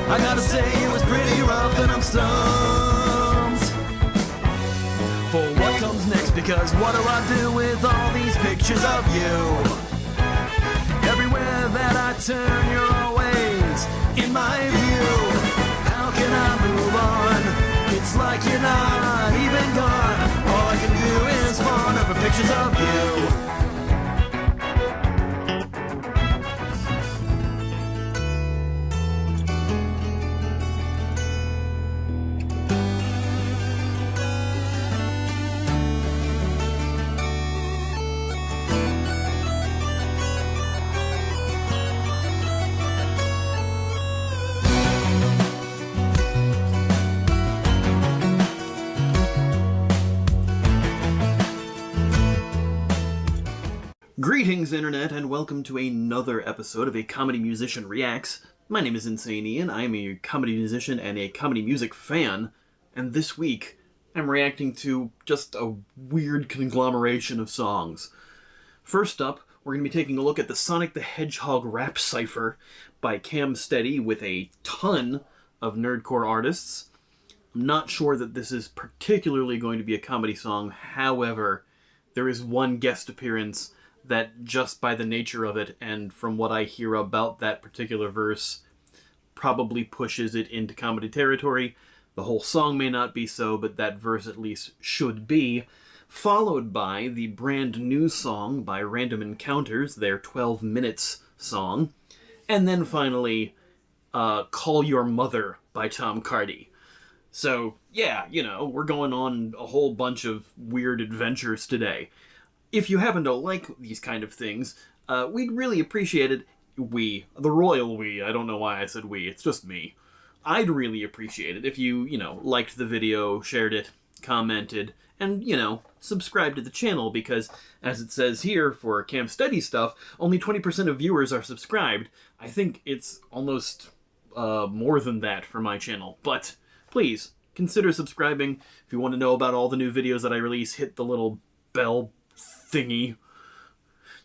I gotta say it was pretty rough and I'm stumped for what comes next, because what do I do with all these pictures of you? Everywhere that I turn, you're always in my view. How can I move on? It's like you're not even gone. All I can do is fawn over pictures of you. Greetings, Internet, and welcome to another episode of A Comedy Musician Reacts. My name is Insane Ian. I am a comedy musician and a comedy music fan, and this week I'm reacting to just a weird conglomeration of songs. First up, we're going to be taking a look at the Sonic the Hedgehog rap cypher by Cam Steady with a ton of nerdcore artists. I'm not sure that this is particularly going to be a comedy song, however, there is one guest appearance that just by the nature of it, and from what I hear about that particular verse, probably pushes it into comedy territory. The whole song may not be so, but that verse at least should be. Followed by the brand new song by Random Encounters, their 12 Minutes song. And then finally, Call Your Mother by Tom Cardy. So, yeah, you know, we're going on a whole bunch of weird adventures today. If you happen to like these kind of things, we'd really appreciate it. We, the royal we, I don't know why I said we, it's just me. I'd really appreciate it if you, liked the video, shared it, commented, and, subscribed to the channel, because, as it says here for Cam Steady stuff, only 20% of viewers are subscribed. I think it's almost more than that for my channel, but please, consider subscribing. If you want to know about all the new videos that I release, hit the little bell thingy.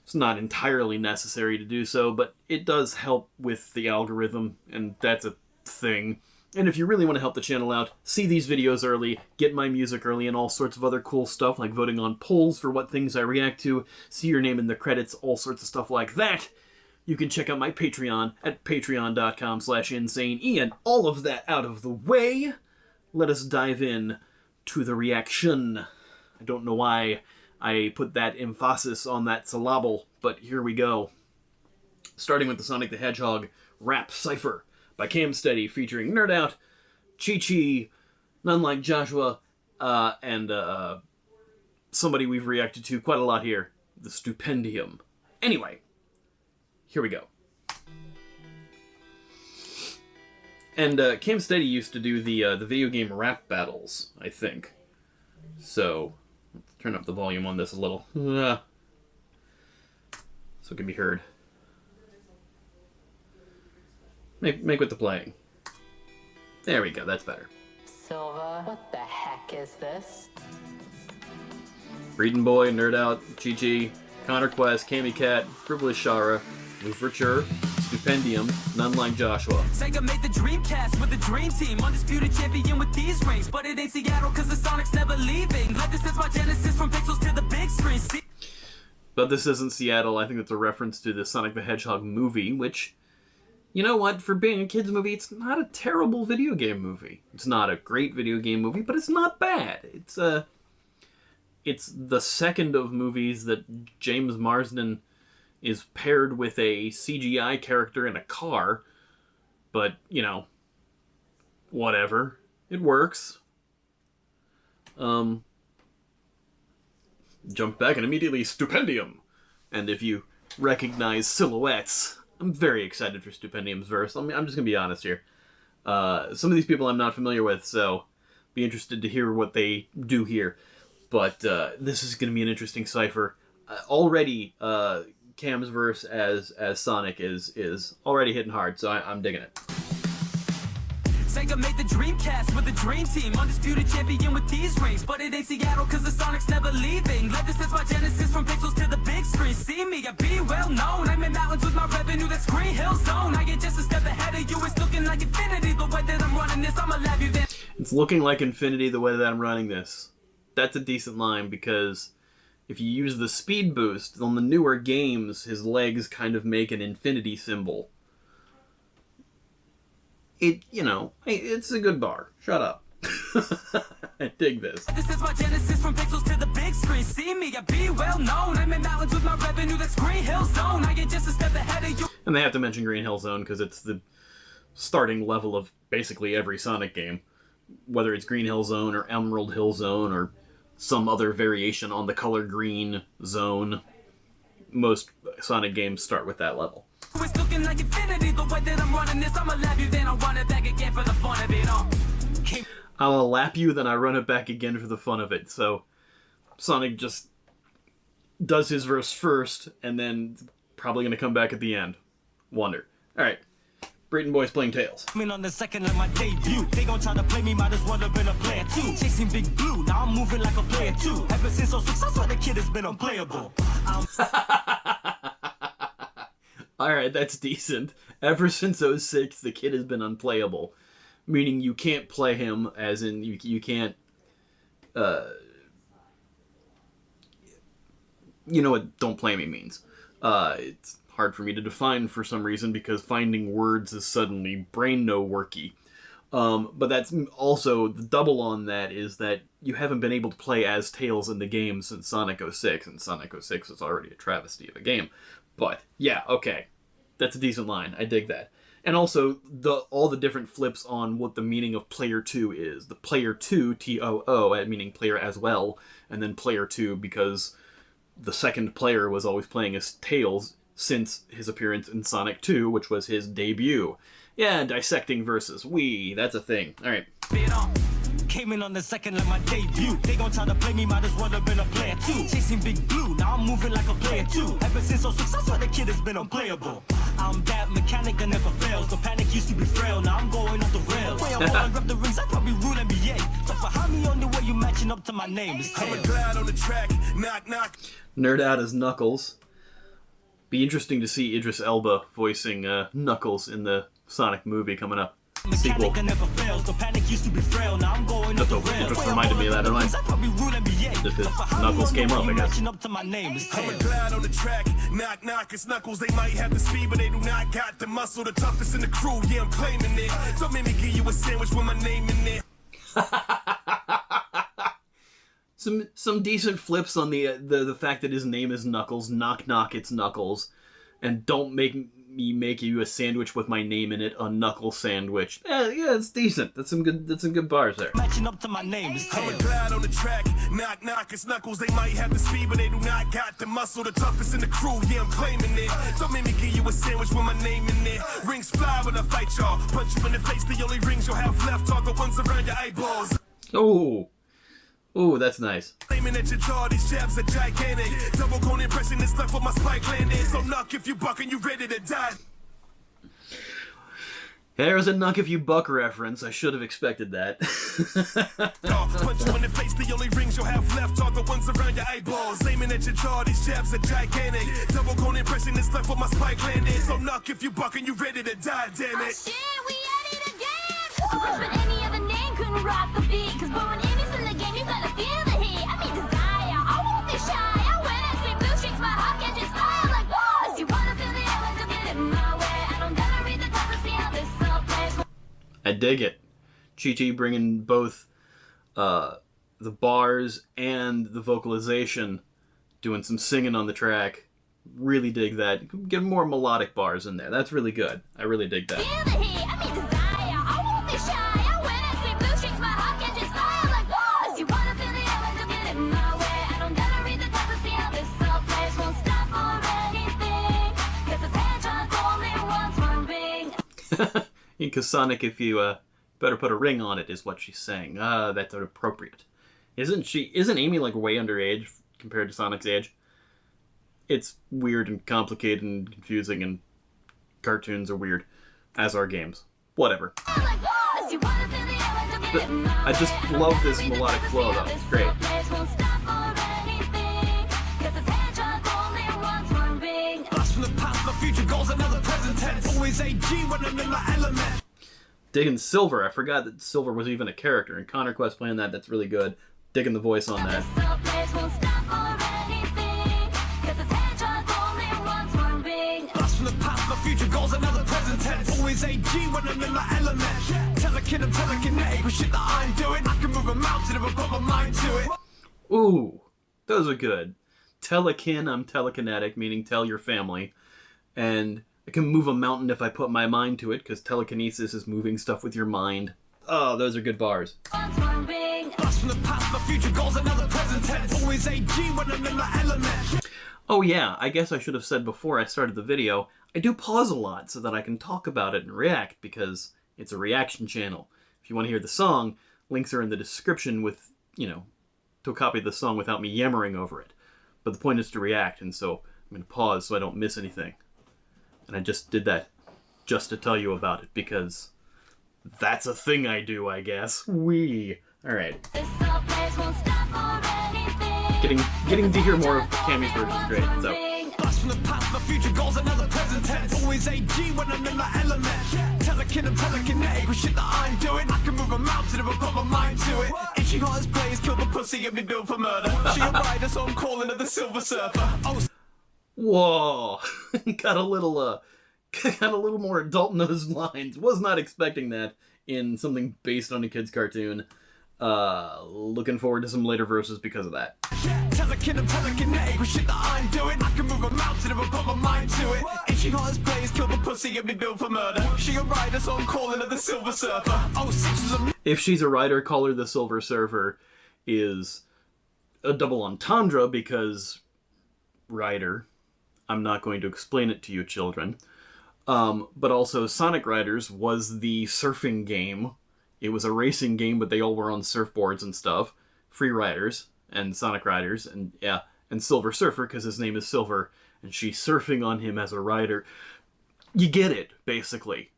It's not entirely necessary to do so, but it does help with the algorithm, and that's a thing. And if you really want to help the channel out, see these videos early, get my music early, and all sorts of other cool stuff, like voting on polls for what things I react to, see your name in the credits, all sorts of stuff like that, you can check out my Patreon at patreon.com/insaneian. All of that out of the way, let us dive in to the reaction. I don't know why I put that emphasis on that syllable, but here we go. Starting with the Sonic the Hedgehog rap cypher by Cam Steady, featuring Nerd Out, Chi-Chi, None Like Joshua, and somebody we've reacted to quite a lot here, the Stupendium. Anyway, here we go. And Cam Steady used to do the video game rap battles, I think. So let's turn up the volume on this a little, so it can be heard. Make with the playing. There we go, that's better. Silva, what the heck is this? Breeding Boy, Nerd Out, Chi-Chi, Connor Quest, Cammy Cat, Frivolous Shara, Luverture, Stupendium, None Like Joshua. Sega made the Dreamcast with the Dream Team, undisputed champion with these rings, but it ain't Seattle cause the Sonic's never leaving. Like this is my genesis from pixels to the big screen. But this isn't Seattle. I think it's a reference to the Sonic the Hedgehog movie, which, you know what, for being a kid's movie, it's not a terrible video game movie. It's not a great video game movie, but it's not bad. It's the second of movies that James Marsden is paired with a CGI character in a car, but, whatever. It works. Jump back and immediately Stupendium. And if you recognize silhouettes, I'm very excited for Stupendium's verse. I'm just gonna be honest here. Some of these people I'm not familiar with, so be interested to hear what they do here. But this is gonna be an interesting cypher. Already, Cam's verse as Sonic is already hitting hard, so I'm digging it. Sega made the Dreamcast with the Dream Team, undisputed champion with these rings, but it ain't Seattle cause the Sonic's never leaving. Like this is my genesis from pixels to the big screen. See me, I be well known. I'm in mountains with my revenue, that's Green Hill Zone. I get just a step ahead of you, it's looking like infinity. this, I'ma love you then. It's looking like infinity the way that I'm running this. That's a decent line, because if you use the speed boost on the newer games, his legs kind of make an infinity symbol. It's a good bar. Shut up. I dig this. This is my genesis from pixels to the big screen. See me, I be well known. I'm in mountains with my revenue, that's Green Hill Zone. I get just a step ahead of you. And they have to mention Green Hill Zone because it's the starting level of basically every Sonic game. Whether it's Green Hill Zone or Emerald Hill Zone or some other variation on the color green zone, most Sonic games start with that level. It's looking like infinity the way that I'm running this. I'ma love you, then I'll run it back again for the fun of it all. I'll lap you, then I run it back again for the fun of it. So Sonic just does his verse first, and then probably going to come back at the end. Wonder. All right. Brayton Boy's playing Tails. I mean, on the second of my debut, they gon' try to play me, might as well have been a player too. Chasing Big Blue, now I'm moving like a player too. Ever since 06, I saw the kid has been unplayable. Alright, that's decent. Ever since 06, the kid has been unplayable. Meaning you can't play him, as in you can't... you know what don't play me means. It's hard for me to define for some reason because finding words is suddenly brain no worky. But that's also, the double on that is that you haven't been able to play as Tails in the game since Sonic 06, and Sonic 06 is already a travesty of a game. But, yeah, okay. That's a decent line. I dig that. And also, all the different flips on what the meaning of Player 2 is. The Player 2, T-O-O, meaning player as well, and then Player 2 because the second player was always playing as Tails since his appearance in Sonic 2, which was his debut. Yeah, dissecting versus Wii, that's a thing. Alright. Came in on the second of my debut. They gon' try to play me, might as well have been a player too. Chasing Big Blue, now I'm moving like a player too. Ever since 06, I saw the kid has been unplayable. I'm that mechanic that never fails. The panic used to be frail, now I'm going off the rails. Way I'm gonna grab the rings, I probably rule NBA. So behind me on the way you matching up to my name is Tails. I'm a glad on the track, knock knock. Nerd out as Knuckles. Be interesting to see Idris Elba voicing Knuckles in the Sonic movie coming up. Sequel. That never fails. The panic used to be frail, now I'm going off the rails. Just reminded me of that, I probably rule NBA. Just as Knuckles came up, I guess. Up to my name is I'm glad on the track, knock knock, it's Knuckles. They might have the speed, but they do not got the muscle, the toughest in the crew. Yeah, I'm claiming it. Don't make me give you a sandwich with my name in it. Some decent flips on the fact that his name is Knuckles. Knock knock, it's Knuckles, and don't make me make you a sandwich with my name in it, a knuckle sandwich. Yeah, it's decent. That's some good bars there. Matching up to my name is I'm glad on the track, knock knock, it's Knuckles. They might have the speed, but they do not got the muscle, the toughest in the crew. Yeah, I'm claiming it. Don't make me give you a sandwich with my name in it. Rings fly when I fight y'all. Punch you in the face, the only rings you'll have left are the ones around your eyeballs. Oh, that's nice. Aiming at your jaw, these jabs are gigantic. Double cone impression is left with my spike landed. So knock if you buck and you ready to die. There's a knock if you buck reference. I should have expected that. Punch you in the face, the only rings you'll have left are the ones around your eyeballs. Aiming at your jaw, these jabs are gigantic. Double cone impression is left with my spike landed. So knock if you buck and you ready to die, damn it. Oh, shit, we at it again. I wish with any other name couldn't rock the beat. Cause blowing enemies in the game, you gotta feel the heat. I mean desire, I won't be shy. I when I say blue streaks, my heart catches fire like whoa. You wanna feel the air, don't get in my way. I don't gotta read the cards to see how this all plays. I dig it. Chi-Chi bringing both the bars and the vocalization, doing some singing on the track. Really dig that. Get more melodic bars in there. That's really good. I really dig that. Feel the heat, I mean desire, I won't be shy. I when I say blue streaks, my heart catches fire like whoa. You wanna feel the air, don't get in my way. I don't gotta read the cards to see how this all plays. Won't stop for anything, cause it's hedgehog only wants one ring. Because Sonic, if you better put a ring on it, is what she's saying. That's inappropriate. Isn't Amy like way underage compared to Sonic's age? It's weird and complicated and confusing, and cartoons are weird, as are games. Whatever. But I just love this melodic flow, though. It's great. Blast from the past, my future goals, another present tense. Always AG when I'm in my element. Digging Silver. I forgot that Silver was even a character. And Connor Quest playing that, that's really good. Digging the voice on that. Some players won't stop for anything, 'cause it's hedgehog only ones were big. Blast from the past, my future goals, another present tense. Always AG when I'm in my element. Telekin, I'm telekinetic with shit that I'm doing. I can move a mountain if I put my mind to it. Ooh, those are good. Telekin, I'm telekinetic, meaning tell your family. And I can move a mountain if I put my mind to it, because telekinesis is moving stuff with your mind. Oh, those are good bars. Ones were big. Blast from the past, my future goals, another present tense. Always AG when I'm in my element. Oh yeah, I guess I should have said before I started the video, I do pause a lot so that I can talk about it and react, because it's a reaction channel. If you want to hear the song, links are in the description with, to copy the song without me yammering over it. But the point is to react, and so I'm going to pause so I don't miss anything. And I just did that just to tell you about it, because that's a thing I do, I guess. Alright. Some players won't stop for anything. Getting to hear more of Cammy's version is great, so. Blast from the past, my future goals, another present tense. Always AG when I'm in my element. Telekin, I'm telekinetic with shit that I'm doing. I can move a mountain if I put my mind to it. If she hot as blaze, kill the pussy and be built for murder. She a rider, so I'm calling her the Silver Surfer. Oh, Whoa. got a little more adult in those lines. Was not expecting that in something based on a kid's cartoon. Looking forward to some later verses because of that. telekin, I'm telekinetic with shit that I'm doing. I can move a mountain if I put my mind to it. If she hot as blaze, kill the pussy and be built for murder. She a rider, so I'm calling her the Silver Surfer. Oh, 6 is a If she's a rider, call her the Silver Surfer is a double entendre, because rider. I'm not going to explain it to you, children. But also, Sonic Riders was the surfing game. It was a racing game, but they all were on surfboards and stuff. Free Riders and Sonic Riders, and Silver Surfer, because his name is Silver, and she's surfing on him as a rider. You get it, basically.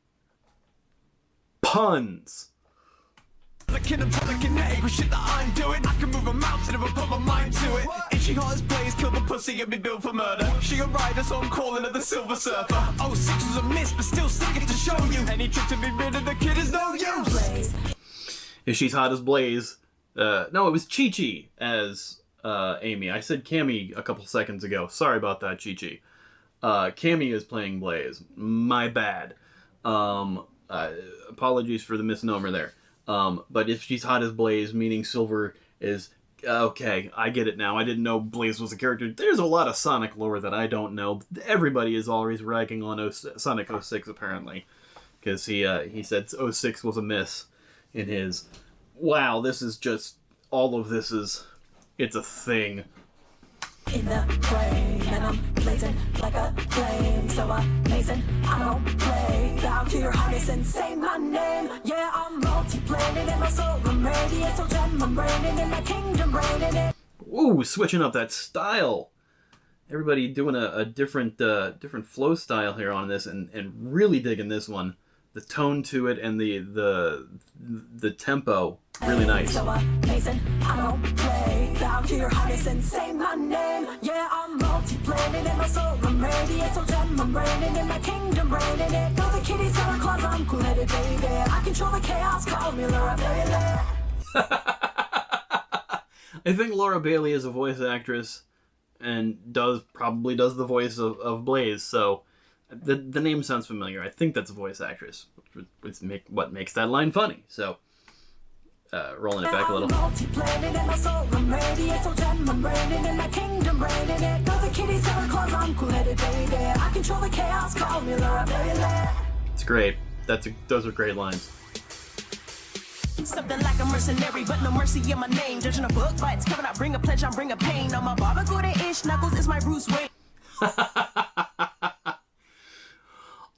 Puns. telekin, I'm telekinetic with shit that I'm doing. I can move a mountain if I put my mind to it. If she hot as blaze, kill the pussy and be built for murder. She a rider, so I'm calling her the Silver Surfer. Oh, 6 was a miss, but still sticking to show you. Any trick to be rid of the kid is no use. If she's hot as Blaze. No, it was Chi-Chi as Amy. I said Cammy a couple seconds ago. Sorry about that, Chi-Chi. Cammy is playing Blaze. My bad. Apologies for the misnomer there. But if she's hot as Blaze, meaning Silver is... Okay, I get it now. I didn't know Blaze was a character. There's a lot of Sonic lore that I don't know. Everybody is always ragging on Sonic 06, apparently. Because he said 06 was a miss in his... Wow, this is just... All of this is... It's a thing. In the flame, and I'm blazing like a flame. So amazing, I don't play. Bow to your highness and say my name. Yeah, I'm multi-planet and my soul I'm radiant. So gem I'm reigning in my kingdom reigning it. Ooh, switching up that style. Everybody doing a different flow style here on this, and really digging this one. The tone to it and the tempo, really nice. So amazing, I don't play. Bow to your highness and say my name. Yeah, I'm multi-planet and my soul I'm radiant. So gem I'm reigning in my kingdom reigning it. Though the kitty's got her claws, I'm cool-headed, baby. I control the chaos, call me Laura Bailey. I think Laura Bailey is a voice actress and probably does the voice of Blaze, so the name sounds familiar. I think that's a voice actress, which what makes that line funny. So rolling it back a little. Multi-planet and my soul I'm radiant. So gem I'm reigning in my kingdom reigning it. Though the kitty's got her claws, I'm cool-headed, baby. I control the chaos, call me Laura Bailey. It's great. Those are great lines. Something like a mercenary, but no mercy in my name. Judging a book by its cover, I bring a pledge, I bring a pain. On my Barbara Gordon-ish, Knuckles is my Bruce Wayne.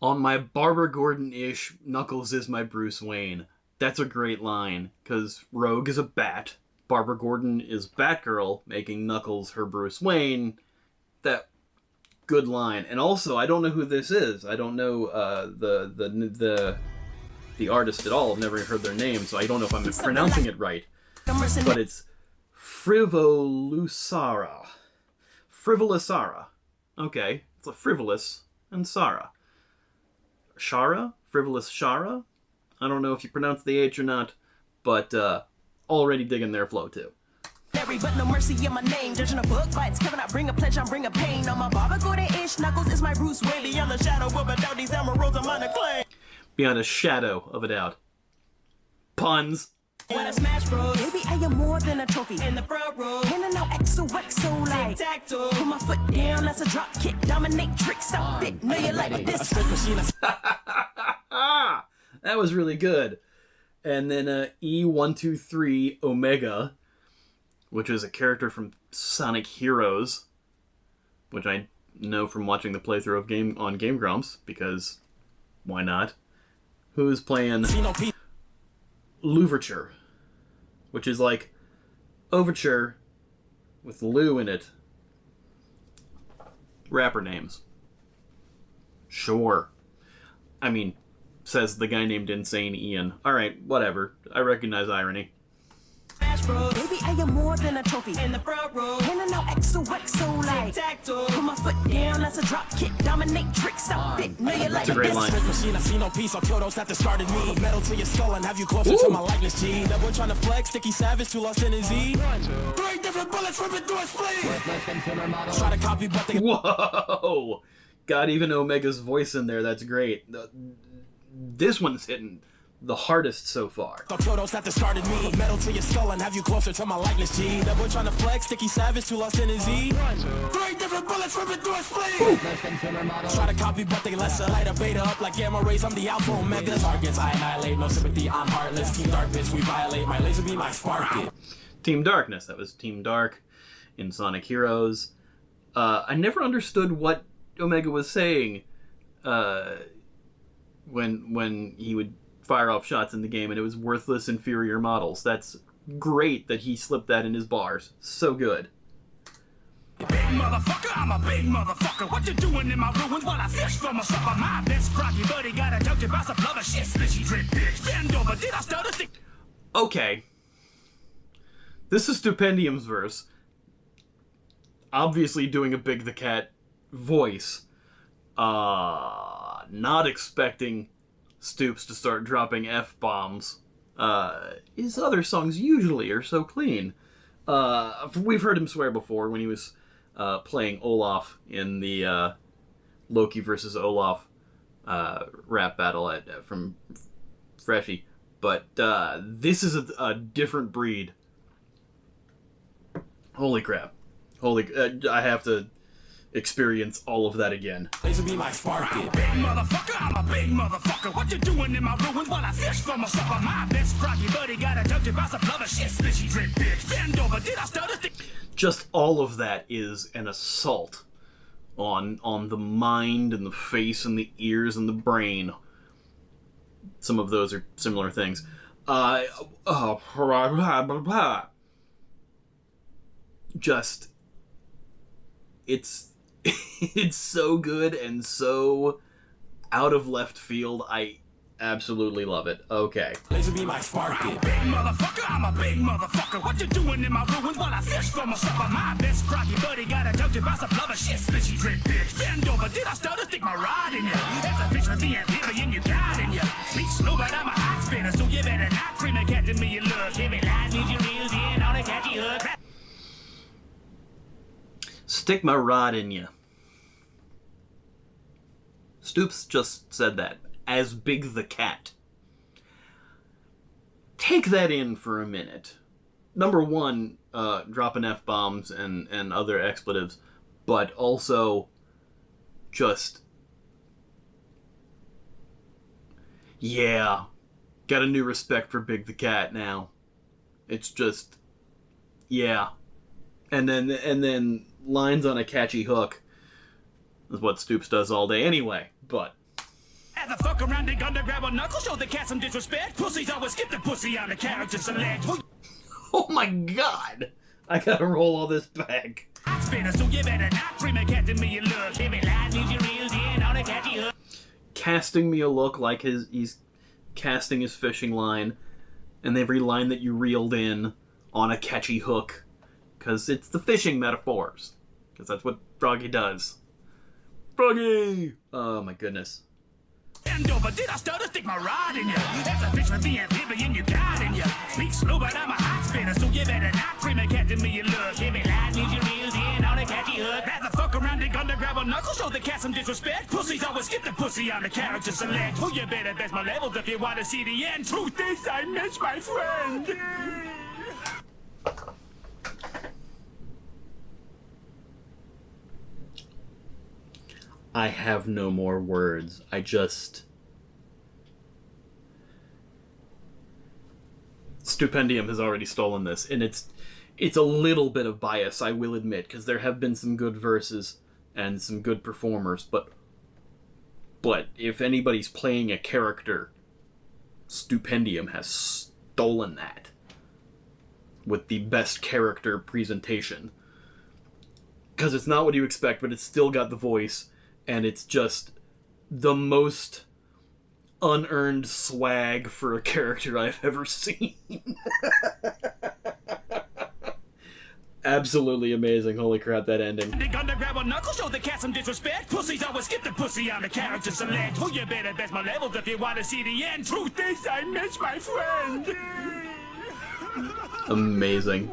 On my Barbara Gordon-ish, Knuckles is my Bruce Wayne. That's a great line, because Rogue is a bat, Barbara Gordon is Batgirl, making Knuckles her Bruce Wayne. That good line. And also, I don't know who this is. I don't know the artist at all. I've never heard their name, so I don't know if I'm pronouncing it right. But it's Frivolusara. Frivolusara. Okay, it's a frivolous and Sarah. Shara? Frivolous Shara? I don't know if you pronounce the H or not, but already digging their flow too. But no mercy in my name. Judging a book by its cover, I bring a pledge, I bring a pain. On my barber, golden ish, knuckles is my Bruce Wayne. Beyond the shadow of a doubt, these emeralds, I'm on a claim. Beyond a shadow of a doubt. Puns. When I smash, bro, baby, I am more than a trophy. In the front row, handing out XOXO like tic-tac-toe. Put my foot down, that's a drop kick. Dominate tricks, outfit. Know you like this. That was really good. And then E123 Omega, which is a character from Sonic Heroes, which I know from watching the playthrough of Game Grumps, because why not? Who's playing Louverture, which is like Overture with Lou in it. Rapper names. Sure. I mean, says the guy named Insane Ian. Alright, whatever. I recognize irony. Baby, I am more than a trophy. In the front row, handing out XOXO like tic-tac-toe. Put my foot down, that's a drop kick. Dominate tricks, outfit. Know you like That's a great line. Machine, I see no peace, I'll kill those that started me. Metal to your skull and have you closer to my likeness, G. That boy trying to flex, sticky savage, too lost in his Z. 3 different bullets ripping through his spleen. Try to copy, but they... Whoa! Got even Omega's voice in there, that's great. This one's hitting the hardest so far. I'll kill those that started me. Metal to your skull and have you closer to my likeness, G. That boy trying to flex, sticky savage, too lost in his Z. 3 different bullets ripping through his spleen. Try to copy, but they lesser. Light a beta up like gamma rays. I'm the alpha omega. Targets I annihilate, no sympathy. I'm heartless. Team Darkness, we violate. My laser beam, I spark it. Team Darkness. That was Team Dark in Sonic Heroes. I never understood what Omega was saying when he would fire off shots in the game, and it was worthless, inferior models. That's great that he slipped that in his bars. So good. Big motherfucker, I'm a big motherfucker. What you doing in my ruins while I fish for my supper? My best froggy buddy got a joke about some blubber shit. Slishy drip bitch, bend over, did I stutter? Okay. This is Stupendium's verse. Obviously doing a Big the Cat voice. Not expecting Stoops to start dropping F-bombs. His other songs usually are so clean. We've heard him swear before when he was playing Olaf in the Loki versus Olaf rap battle from Freshie. But this is a different breed. Holy crap. I have to experience all of that again. Laser beam, I spark it. Big motherfucker, I'm a big motherfucker. What you doing in my ruins while I fish for my supper? My best froggy buddy got a joke about some blubber shit. Slishy drip bitch, bend over, did I stutter? Just all of that is an assault on the mind and the face and the ears and the brain. Some of those are similar things. Just, it's so good and so out of left field. I absolutely love it. Okay. Laser beam, I spark it. Big motherfucker, I'm a big motherfucker. What you doing in my ruins while I fish for my supper? My best froggy buddy got a joke about some blubber shit. Slishy drip bitch, bend over, did I stutter? Stick my rod in ya. That's a fish with the amphibian you got in ya. Speak slow, but I'm a hot spinner, so you better not cream a cat to me you look. Give me lies, need your reels in on a catchy hook. Stick my rod in ya. Stoops just said that. As Big the Cat. Take that in for a minute. Number one, dropping F-bombs and other expletives, but also just... yeah. Got a new respect for Big the Cat now. It's just... yeah. And then lines on a catchy hook is what Stoops does all day anyway, but... As I fuck around, they gonna grab a knuckle, show the cat some disrespect. Pussies always skip the pussy on the character select. Oh my god! I gotta roll all this back. Hot spinner, so you better not cream a cat to me you look. Give me lies, need your reels in on a catchy hook. Casting me a look like he's casting his fishing line, and every line that you reeled in on a catchy hook. Because it's the fishing metaphors. Because that's what Froggy does. Froggy! Oh my goodness. bend over. Did I stutter? Stick my rod in ya. That's a fish for the amphibian you got in ya. Speak slow, but I'm a hot spinner, so you better not dream of catching me in look. Give me light, need you reeled in on a catchy hook. Rather fuck around and gonna grab a knuckle, show the cat some disrespect. Pussies always skip the pussy on the character select. Who you better best my levels if you want to see the end. Truth is, I miss my friend. I have no more words. Stupendium has already stolen this, and it's a little bit of bias, I will admit, because there have been some good verses and some good performers, but if anybody's playing a character, Stupendium has stolen that with the best character presentation. Because it's not what you expect, but it's still got the voice, and it's just the most unearned swag for a character I've ever seen. Absolutely amazing. Holy crap, that ending. They gonna grab a knuckle, show the cat some disrespect. Pussies always skip the pussy on the character select. Who you better best my levels if you want to see the end. Truth is, I miss my friend. Amazing.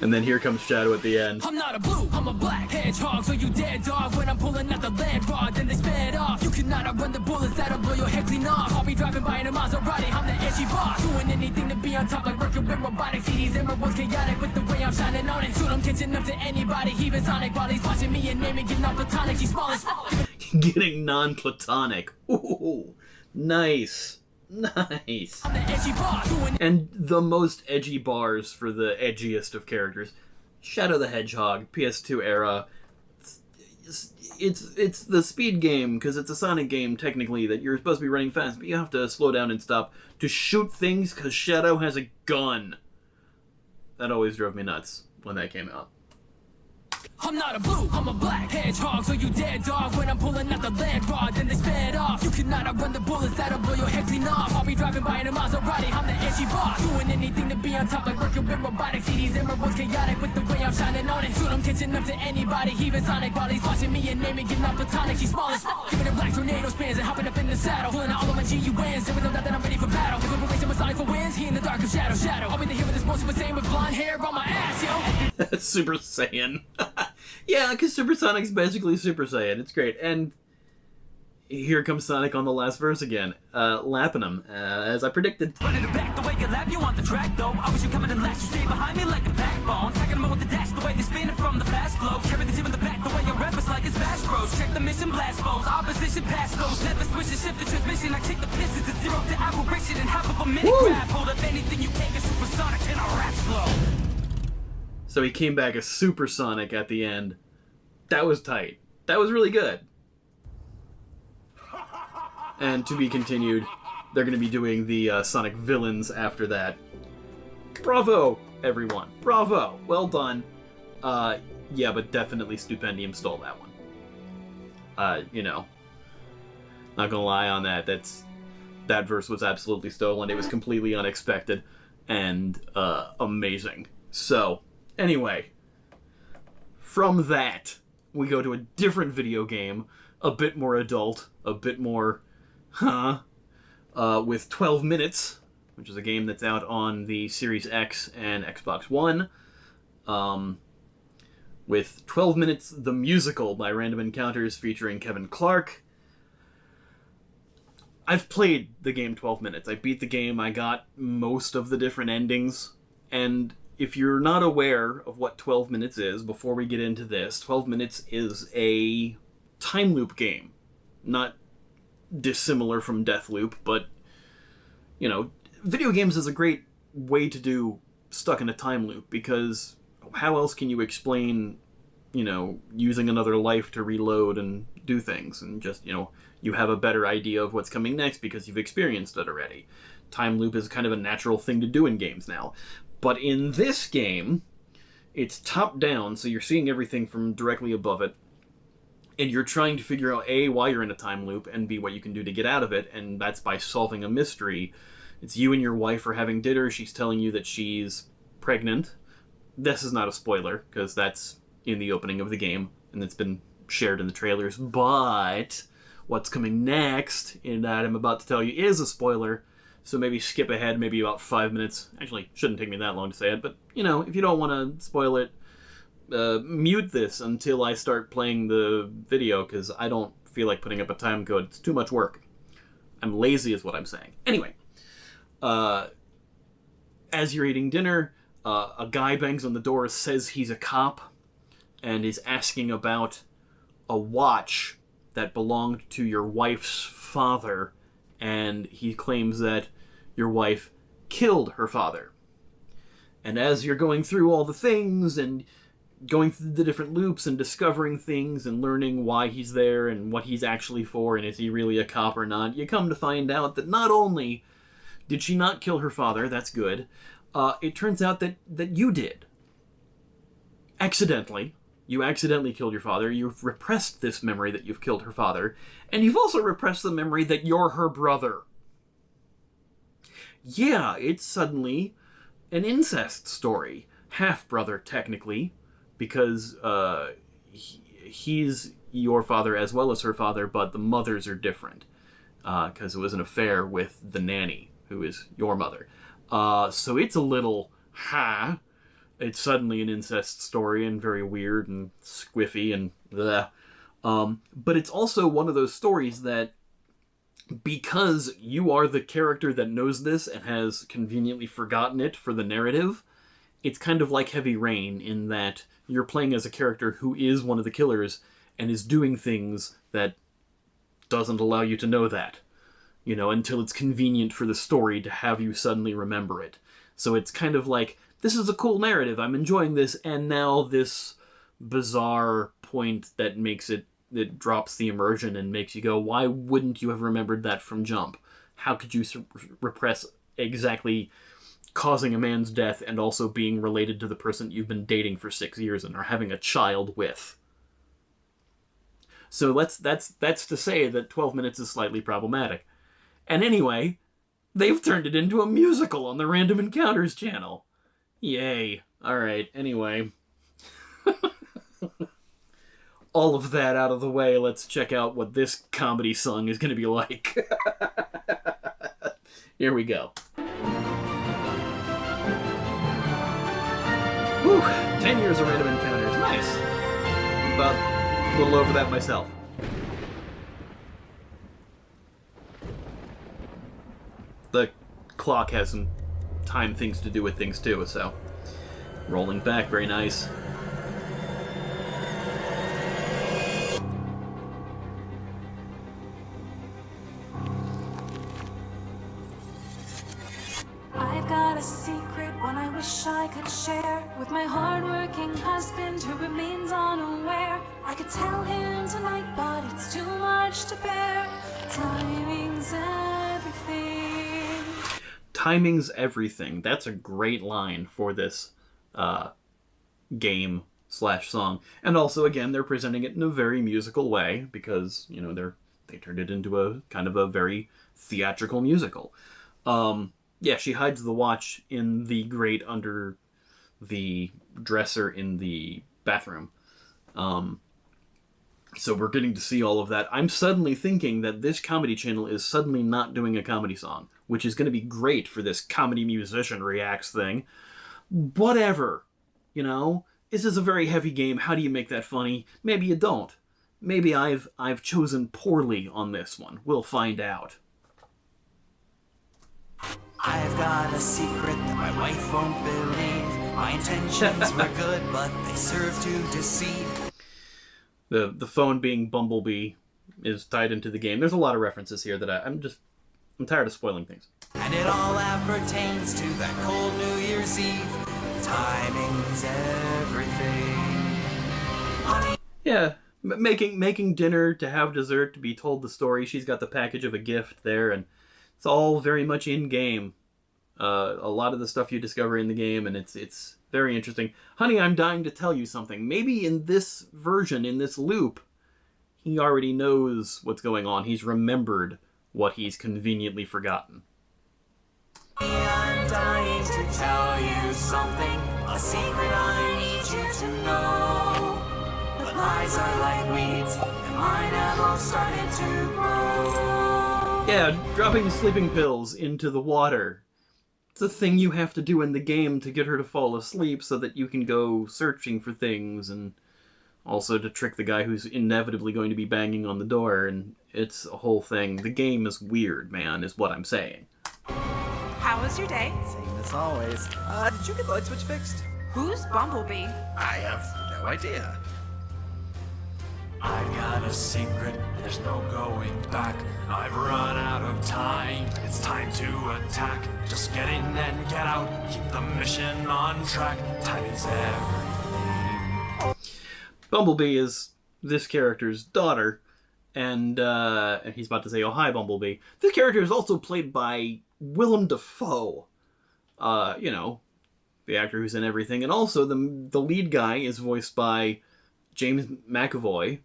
And then here comes Shadow at the end. I'm not a blue, I'm a black hedgehog, so you dead dog. When I'm pulling out the land rod, then they sped off. You cannot outrun the bullets that'll blow your head clean off. I'll be driving by in a Maserati, I'm the edgy boss. Doing anything to be on top, like working with robotics. See these emeralds chaotic with the way I'm shining on it. Shoot, I'm catching up to anybody, even Sonic. While he's watching me and naming, getting non-platonic. He's small as fuck. Getting non-platonic. Ooh, nice. Nice. I'm the edgy boss. And the most edgy bars for the edgiest of characters. Shadow the Hedgehog, PS2 era. It's the speed game, because it's a Sonic game, technically, that you're supposed to be running fast, but you have to slow down and stop to shoot things, because Shadow has a gun. That always drove me nuts when that came out. I'm not a blue, I'm a black hedgehog, so you dead dog. When I'm pulling out the land rod, then they sped off. You cannot outrun the bullets that'll blow your head clean off. I'll be driving by in a Maserati, I'm the edgy boss. Doing anything to be on top, like working with robotics. See these emeralds chaotic with the way I'm shining on it. Shoot, I'm catching up to anybody, even Sonic. While he's watching me and naming, getting non-platonic. He's small as fuck, giving it black tornado spins and hopping up in the saddle. Pulling out all of my GUNs, and with no doubt that I'm ready for battle. If we're racing with Sonic for wins, he in the dark of Shadow. I'll be the hero that's most Super Saiyan with blonde hair on my ass, yo. Super Saiyan. Yeah, because Super Sonic's basically Super Saiyan. It's great. And here comes Sonic on the last verse again, lapping him, as I predicted. Running it back the way you lap, you on the track though. I wish you coming in last, you stay behind me like a backbone. Tagging them with the dash, the way they spin it from the fast flow. Carry the team in the back, the way your rap is like it's Bash Bros. Check the mission, blast foes, opposition, pass those. Never switch and shift the transmission. I kick the pistons to zero to aberration in half of a minute. Grab hold of anything you can't get supersonic and I rap slow. So he came back as Super Sonic at the end. That was tight. That was really good. And to be continued, they're going to be doing the Sonic villains after that. Bravo, everyone. Bravo. Well done. Yeah, but definitely Stupendium stole that one. You know, not gonna lie on that. That verse was absolutely stolen. It was completely unexpected and amazing. So, anyway, from that, we go to a different video game, a bit more adult, a bit more, with 12 Minutes, which is a game that's out on the Series X and Xbox One. With 12 Minutes, the Musical by Random Encounters featuring Kevin Clark. I've played the game 12 Minutes. I beat the game, I got most of the different endings, and if you're not aware of what 12 Minutes is, before we get into this, 12 Minutes is a time loop game. Not dissimilar from Deathloop, but, you know, video games is a great way to do stuck in a time loop, because how else can you explain, you know, using another life to reload and do things, and just, you know, you have a better idea of what's coming next because you've experienced it already. Time loop is kind of a natural thing to do in games now. But in this game, it's top-down, so you're seeing everything from directly above it, and you're trying to figure out, A, why you're in a time loop, and B, what you can do to get out of it, and that's by solving a mystery. It's you and your wife are having dinner, she's telling you that she's pregnant. This is not a spoiler, because that's in the opening of the game, and it's been shared in the trailers, but what's coming next in that I'm about to tell you is a spoiler, so maybe skip ahead maybe about 5 minutes. Actually, shouldn't take me that long to say it, but, you know, if you don't want to spoil it, mute this until I start playing the video, because I don't feel like putting up a time code. It's too much work. I'm lazy is what I'm saying. Anyway, as you're eating dinner, a guy bangs on the door, says he's a cop, and is asking about a watch that belonged to your wife's father, and he claims that your wife killed her father. And as you're going through all the things, and going through the different loops, and discovering things, and learning why he's there, and what he's actually for, and is he really a cop or not, you come to find out that not only did she not kill her father, that's good, it turns out that you did. Accidentally. You accidentally killed your father. You've repressed this memory that you've killed her father. And you've also repressed the memory that you're her brother. Yeah, it's suddenly an incest story. Half-brother, technically, because he's your father as well as her father, but the mothers are different. Because it was an affair with the nanny, who is your mother. So it's a little, it's suddenly an incest story, and very weird and squiffy and bleh. But it's also one of those stories that, because you are the character that knows this and has conveniently forgotten it for the narrative, it's kind of like Heavy Rain in that you're playing as a character who is one of the killers and is doing things that doesn't allow you to know that, you know, until it's convenient for the story to have you suddenly remember it. So it's kind of like, this is a cool narrative, I'm enjoying this, and now this bizarre point that makes it, that drops the immersion and makes you go, why wouldn't you have remembered that from jump? How could you repress exactly causing a man's death and also being related to the person you've been dating for 6 years and are having a child with? So that's to say that 12 minutes is slightly problematic. And anyway, they've turned it into a musical on the Random Encounters channel. Yay. Alright, anyway. All of that out of the way, let's check out what this comedy song is going to be like. Here we go. Whew, 10 years of Random Encounters. Nice. About a little over that myself. The clock has some time things to do with things too, so rolling back, very nice. I've got a secret one I wish I could share with my hardworking husband who remains unaware. I could tell him tonight, but it's too much to bear. Timing's everything. Timing's everything. That's a great line for this game / song. And also, again, they're presenting it in a very musical way because, you know, they turned it into a kind of a very theatrical musical. Yeah, she hides the watch in the grate under the dresser in the bathroom. So we're getting to see all of that. I'm suddenly thinking that this comedy channel is suddenly not doing a comedy song, which is going to be great for this comedy musician reacts thing. Whatever, you know? This is a very heavy game. How do you make that funny? Maybe you don't. Maybe I've chosen poorly on this one. We'll find out. I've got a secret that my wife won't believe. My intentions were good, but they serve to deceive. The phone being Bumblebee is tied into the game. There's a lot of references here that I'm tired of spoiling things. And it all appertains to that cold New Year's Eve. Timing's everything. Yeah, making dinner, to have dessert, to be told the story. She's got the package of a gift there, and it's all very much in-game. A lot of the stuff you discover in the game, and it's very interesting. Honey, I'm dying to tell you something. Maybe in this version, in this loop, he already knows what's going on. He's remembered what he's conveniently forgotten. I'm dying to tell you something, a secret I need you to know. But Lies are like weeds, and mine have all started to grow. Yeah, dropping sleeping pills into the water. It's a thing you have to do in the game to get her to fall asleep so that you can go searching for things, and also to trick the guy who's inevitably going to be banging on the door, and it's a whole thing. The game is weird, man, is what I'm saying. How was your day? Same as always. Did you get the light switch fixed? Who's Bumblebee? I have no idea. I've got a secret, and there's no going back. I've run out of time, it's time to attack. Just get in and get out, keep the mission on track. Time is everything. Bumblebee is this character's daughter, and he's about to say, oh, hi, Bumblebee. This character is also played by Willem Dafoe, you know, the actor who's in everything, and also the lead guy is voiced by James McAvoy,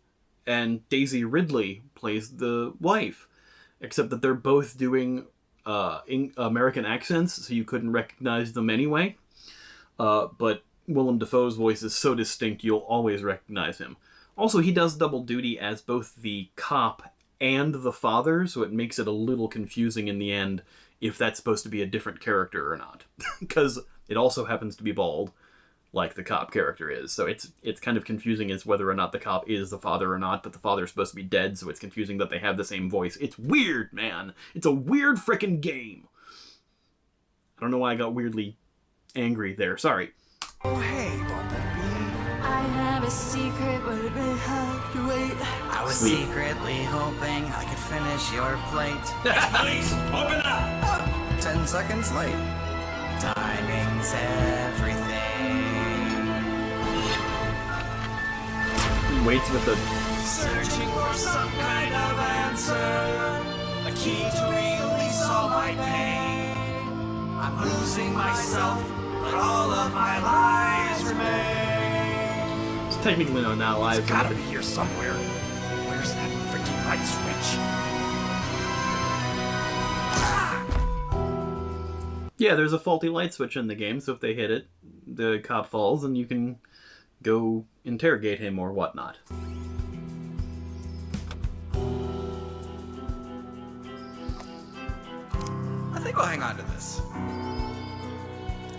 and Daisy Ridley plays the wife, except that they're both doing American accents, so you couldn't recognize them anyway. But Willem Dafoe's voice is so distinct you'll always recognize him. Also, he does double duty as both the cop and the father, so it makes it a little confusing in the end if that's supposed to be a different character or not. Because it also happens to be bald, like the cop character is. So it's kind of confusing as whether or not the cop is the father or not, but the father's supposed to be dead, so it's confusing that they have the same voice. It's weird, man. It's a weird frickin' game. I don't know why I got weirdly angry there. Sorry. Oh, hey, Bumblebee. I have a secret, but it may have to wait. I was Sweet. secretly hoping I could finish your plate. Please, open up! 10 seconds late. Timing's everything. He waits with the... Searching for some kind of answer, a key to release all my pain. I'm losing myself, but all of my lies remain. It's technically not live. It's gotta be here somewhere. Where's that freaking light switch? Yeah, there's a faulty light switch in the game, so if they hit it, the cop falls and you can go interrogate him or whatnot. I think I'll hang on to this.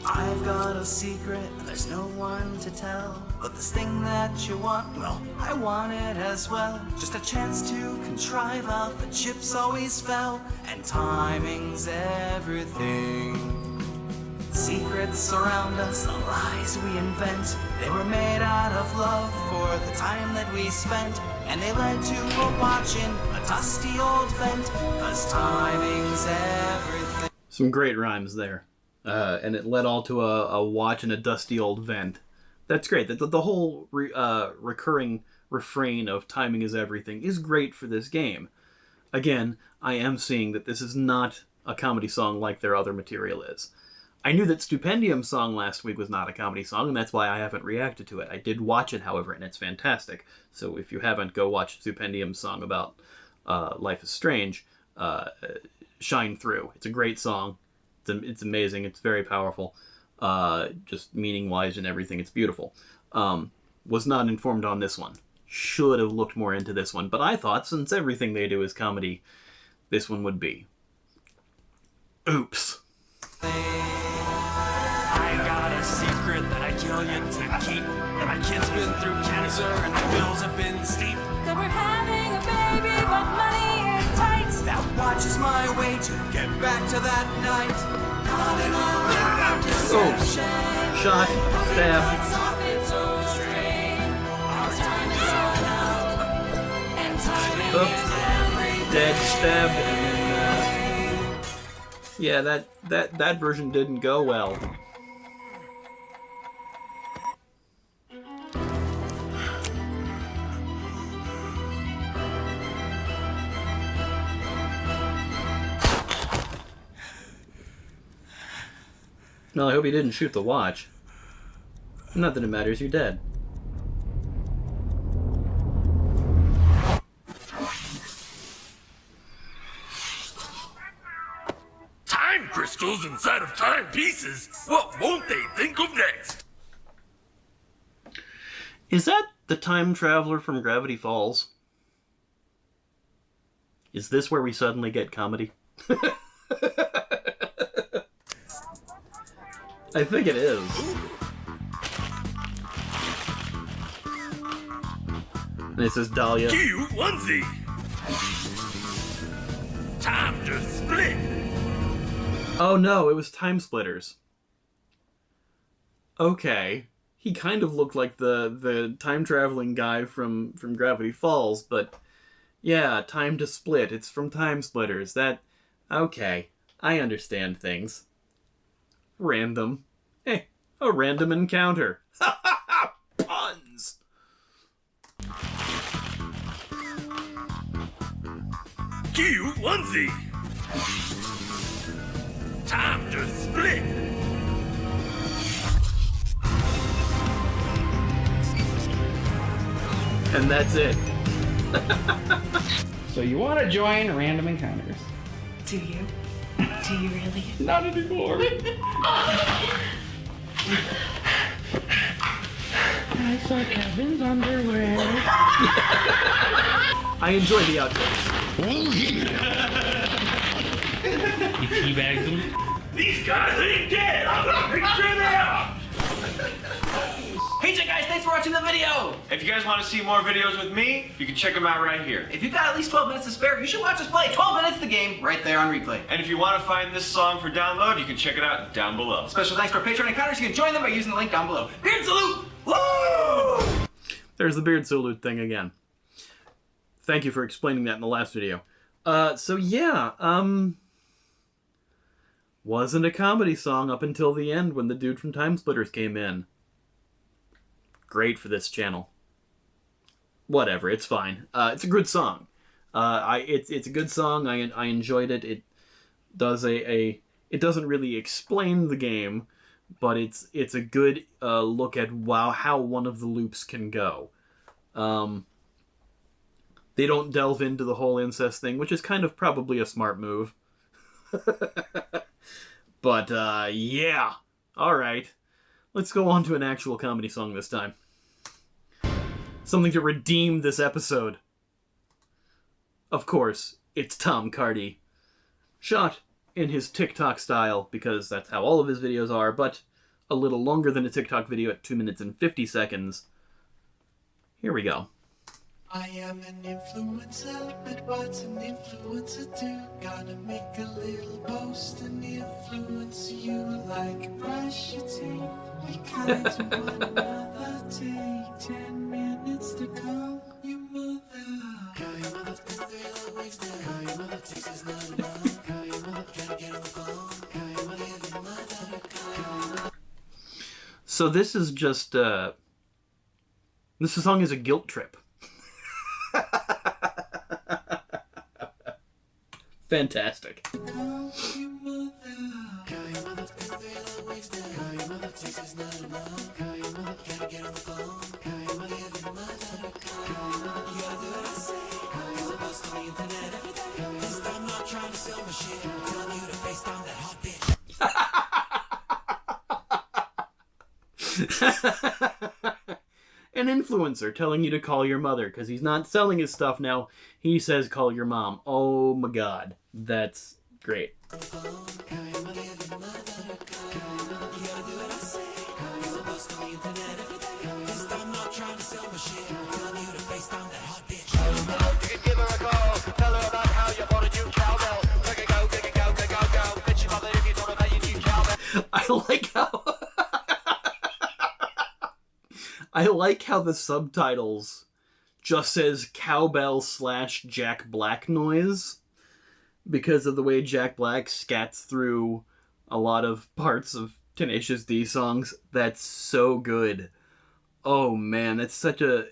I've got a secret and there's no one to tell. But this thing that you want, well, I want it as well. Just a chance to contrive out the chips always fell. And timing's everything. Secrets surround us, the lies we invent. They were made out of love for the time that we spent. And they led to a watch in a dusty old vent. 'Cause timing's everything. Some great rhymes there. And it led all to a watch in a dusty old vent. That's great. The whole recurring refrain of timing is everything is great for this game. Again, I am seeing that this is not a comedy song like their other material is. I knew that Stupendium's song last week was not a comedy song, and that's why I haven't reacted to it. I did watch it, however, and it's fantastic. So if you haven't, go watch Stupendium's song about Life is Strange. Shine Through. It's a great song. It's amazing. It's very powerful. Just meaning-wise and everything. It's beautiful. Was not informed on this one. Should have looked more into this one. But I thought, since everything they do is comedy, this one would be. Oops. I got a secret that I kill you to keep. And my kid's been through cancer and the bills have been steep. That we're having a baby, but money is tight. That watch is my way to get back to that night. Caught in a ring of deception. Shot. Stab. It's off its own string. Our time is run out, and timing Oops. is everything. Dead. Stabbed. And then, yeah, that version didn't go well. Well, I hope he didn't shoot the watch. Not that it matters, you're dead. Time crystals inside of time pieces. What won't they think of next? Is that The time traveler from Gravity Falls. Is this where we suddenly get comedy? I think it is. And it says Dahlia. Cute onesie. Time to split. Oh no, it was Time Splitters. Okay. He kind of looked like the time-traveling guy from Gravity Falls, but yeah, Time to Split. It's from Time Splitters. Okay. I understand things. Random. Hey, a random encounter. Ha ha ha! Puns! Cute onesie. Time to split. And that's it. So you want to join Random Encounters? Do you? Do you really? Not anymore. I saw Kevin's underwear. I enjoy the outtakes. You teabagged him? These guys ain't dead. I'm gonna make sure they are. Hey guys, thanks for watching the video! If you guys want to see more videos with me, you can check them out right here. If you've got at least 12 minutes to spare, you should watch us play 12 minutes the game right there on replay. And if you want to find this song for download, you can check it out down below. Special thanks to our Patreon encounters. You can join them by using the link down below. Beard salute! Woo! There's the beard salute thing again. Thank you for explaining that in the last video. So yeah, wasn't a comedy song up until the end when the dude from Time Splitters came in. Great for this channel. Whatever, it's fine. It's a good song. It's a good song. I enjoyed it. It does it doesn't really explain the game, but it's a good look at how one of the loops can go. They don't delve into the whole incest thing, which is kind of probably a smart move. But yeah, all right. Let's go on to an actual comedy song this time. Something to redeem this episode. Of course, it's Tom Cardy. Shot in his TikTok style, because that's how all of his videos are, but a little longer than a TikTok video at 2 minutes and 50 seconds. Here we go. I am an influencer, but what's an influencer do? Gotta make a little post and influence you, like brush your teeth, be kind to one another, take 10 minutes to call your mother. Call your mother, spend 3 long weeks there. Call your mother, text is not enough. Call your mother, gotta get on the phone. Call your mother, give your mother. Call your mother. So this is just, this song is a guilt trip. Fantastic. An influencer telling you to call your mother because he's not selling his stuff now. He says call your mom. Oh my god. That's great. I like how the subtitles just says cowbell / Jack Black noise because of the way Jack Black scats through a lot of parts of Tenacious D songs. That's so good. Oh man, it's such a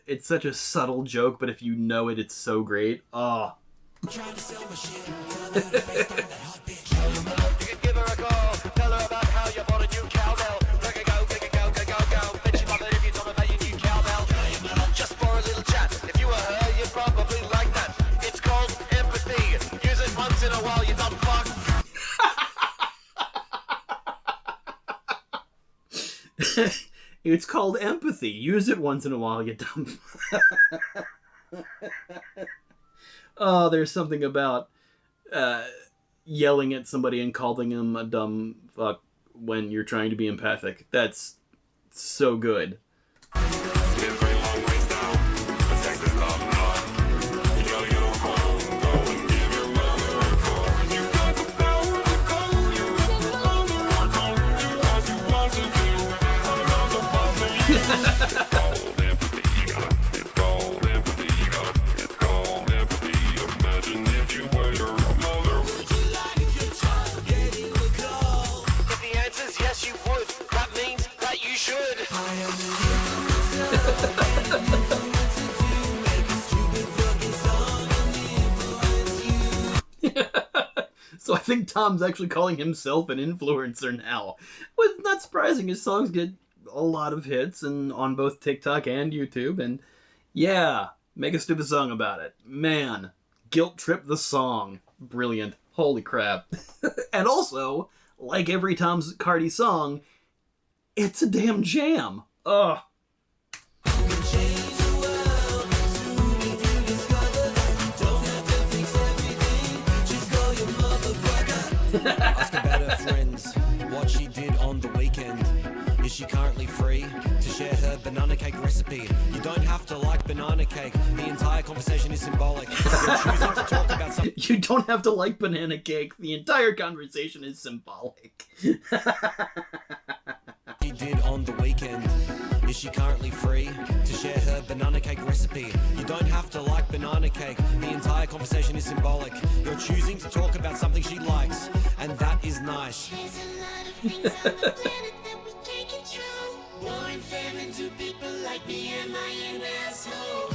subtle joke, but if you know it, it's so great. Oh. It's called empathy. Use it once in a while, you dumb. Oh, there's something about yelling at somebody and calling them a dumb fuck when you're trying to be empathic. That's so good. So I think Tom's actually calling himself an influencer now. Well, it's not surprising. His songs get a lot of hits and on both TikTok and YouTube. And yeah, make a stupid song about it. Man, Guilt Trip the song. Brilliant. Holy crap. And also, like every Tom Cardi song, it's a damn jam. Ugh. Ask about her friends, what she did on the weekend. Is she currently free to share her banana cake recipe? You don't have to like banana cake. The entire conversation is symbolic. You're choosing to talk about something. You don't have to like banana cake. The entire conversation is symbolic. She did on the weekend. Is she currently free to share her banana cake recipe? You don't have to like banana cake. The entire conversation is symbolic. You're choosing to talk about something she likes, and that is nice. One famine to people like me, am I an asshole?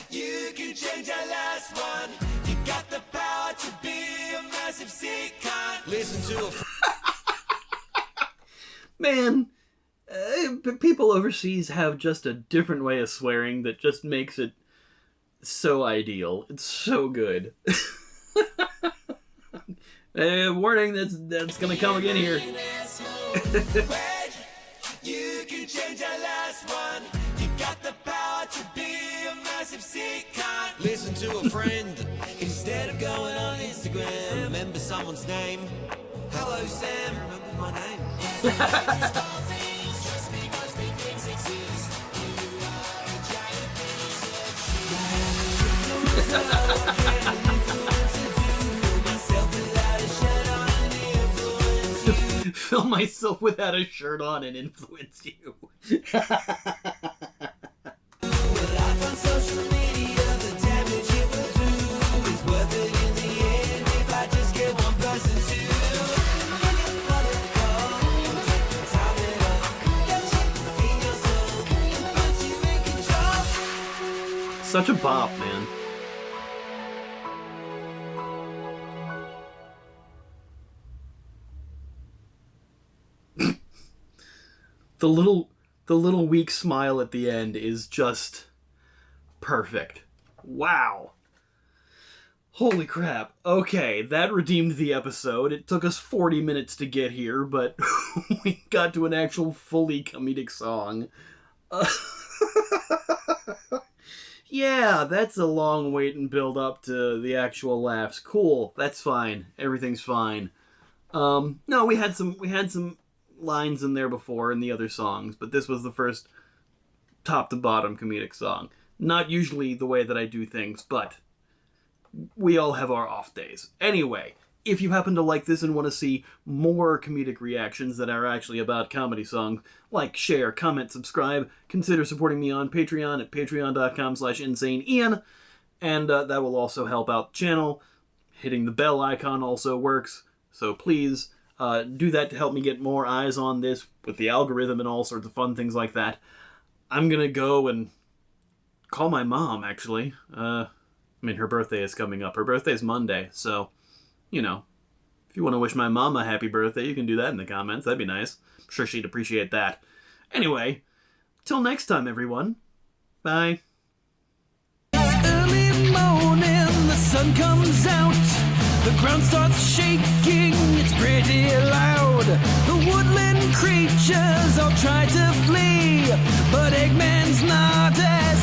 You can change our last one. You got the power to be a massive sick cunt. Listen to a Man, people overseas have just a different way of swearing that just makes it so ideal. It's so good. Warning, that's gonna come again here. You can change our last one. You got the power to be a massive sick cunt. Listen to a friend instead of going on Instagram. Remember someone's name. Hello, Sam. Remember my name. Fill myself without a shirt on and influence you. Such a bop, man. The little weak smile at the end is just perfect. Wow. Holy crap. Okay, that redeemed the episode. It took us 40 minutes to get here, but we got to an actual fully comedic song. Yeah, that's a long wait and build up to the actual laughs. Cool, that's fine. Everything's fine. No, we had some lines in there before in the other songs, but this was the first top to bottom comedic song. Not usually the way that I do things, but we all have our off days. Anyway, if you happen to like this and want to see more comedic reactions that are actually about comedy songs, like, share, comment, subscribe, consider supporting me on Patreon at patreon.com/insaneian, and that will also help out the channel. Hitting the bell icon also works, so please do that to help me get more eyes on this with the algorithm and all sorts of fun things like that. I'm gonna go and call my mom, actually. I mean, her birthday is coming up. Her birthday's Monday, so, you know, if you want to wish my mom a happy birthday, you can do that in the comments. That'd be nice. I'm sure she'd appreciate that. Anyway, till next time, everyone. Bye. Early morning, the sun comes out. The ground starts shaking, it's pretty loud. loud. The woodland creatures all try to flee, but Eggman's not as